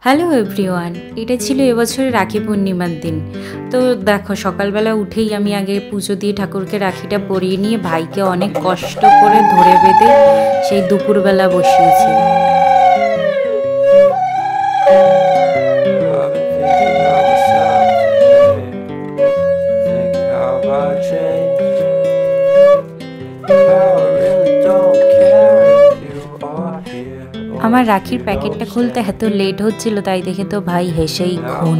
Hello everyone, এটা ছিল এবছরের রাখি পূর্ণিমার দিন। তো দেখো, সকালবেলা উঠেই আমি আগে পুজো দিয়ে ঠাকুরকে রাখিটা পরিয়ে নিয়ে ভাইকে অনেক কষ্ট করে ধরে বেঁধে সেই দুপুরবেলা বসিয়েছি। আমার রাখির প্যাকেটটা খুলতে এত লেট হচ্ছিল, তাই দেখে তো ভাই হেসেই খুন।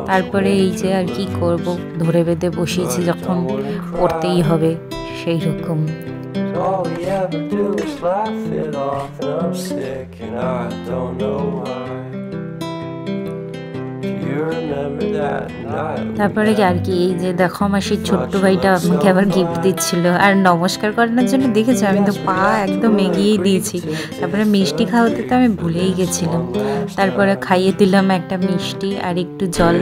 তারপরে এই যে আর কি করব, ধরে বেঁধে বসিয়েছি যখন পড়তেই হবে সেই রকম। তারপরে আর কি, এই যে দেখো আমার সেই ছোট্ট ভাইটা আমাকে আবার গিফট দিচ্ছিল, আর নমস্কার করানোর জন্য দেখেছো আমি তো পা একদম এগিয়েই দিয়েছি। তারপরে মিষ্টি খাওয়াতে তো আমি ভুলেই গেছিলাম। তারপরে খাইয়ে দিলাম একটা মিষ্টি আর একটু জল।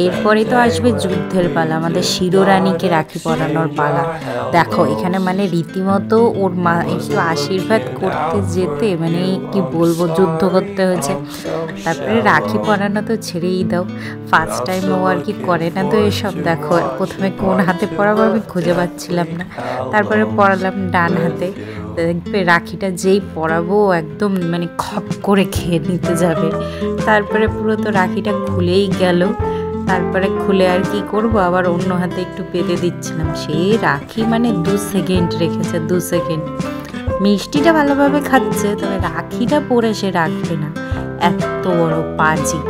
এরপরে তো আসবে যুদ্ধের পালা, আমাদের শিরোরানীকে রাখি পরানোর পালা। দেখো এখানে মানে রীতিমতো ওর মা একটু আশীর্বাদ করতে যেতে মানে কি বলবো, যুদ্ধ করতে হয়েছে। তারপরে রাখি পরানো তো ছেড়েই দাও, ফার্স্ট টাইম ও আর কি করে না তো এসব। দেখো প্রথমে কোন হাতে পরাবো আমি খুঁজে পাচ্ছিলাম না, তারপরে পরালাম ডান হাতে। দেখবে রাখিটা যেই পরাবো একদম মানে খপ করে খেয়ে নিতে যাবে। তারপরে পুরো তো রাখিটা খুলেই গেল। তারপরে খুলে আর কি করব, আবার অন্য হাতে একটু বেঁধে দিচ্ছিলাম। সেই রাখি মানে 2 সেকেন্ড রেখেছে, 2 সেকেন্ড। মিষ্টিটা ভালোভাবে খাচ্ছে, তবে রাখিটা পরে সে রাখবে না, এত বড় পাজি।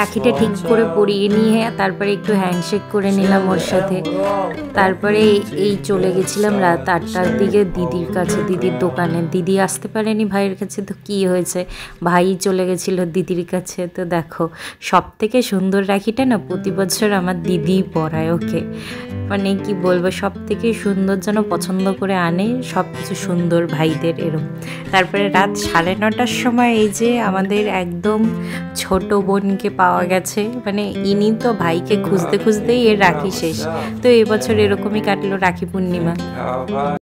রাখিটা ঠিক করে পরিয়ে নিয়ে তারপরে একটু হ্যান্ডশেক করে নিলাম ওর সাথে। তারপরে এই চলে গেছিলাম রাত 8টার দিকে দিদির কাছে, দিদির দোকানে। দিদি আসতে পারেনি ভাইয়ের কাছে, তো কী হয়েছে, ভাই চলে গেছিলো দিদির কাছে। তো দেখো সব থেকে সুন্দর রাখিটা না প্রতি বছর আমার দিদি পরায় ওকে। মানে কি বলবো, সব থেকে সুন্দর যেন পছন্দ করে আনে, সব কিছু সুন্দর ভাইদের এরকম। তারপরে রাত 9:30টার সময় এই যে আমাদের একদম ছোট বোনকে পাওয়া গেছে। মানে ইনি তো ভাইকে খুঁজতে খুঁজতেই এর রাখি শেষ। তো এবছর এরকমই কাটলো রাখি পূর্ণিমা।